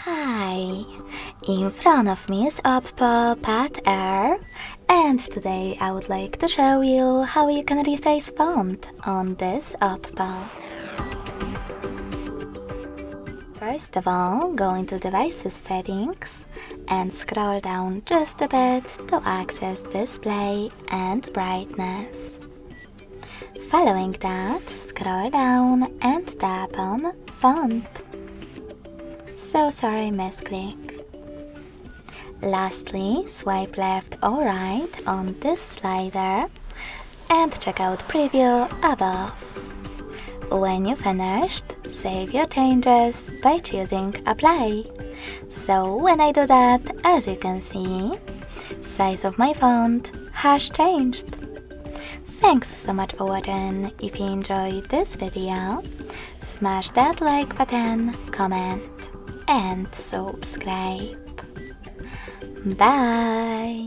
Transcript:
Hi! In front of me is Oppo Pad Air, and today I would like to show you how you can resize font on this Oppo. First of all, go into Devices Settings and scroll down just a bit to access Display and Brightness. Following that, scroll down and tap on Font. So sorry, misclick. Lastly, swipe left or right on this slider and check out Preview above. When you finished, save your changes by choosing Apply. So when I do that, as you can see, size of my font has changed. Thanks so much for watching. If you enjoyed this video, smash that like button, comment and subscribe. Bye!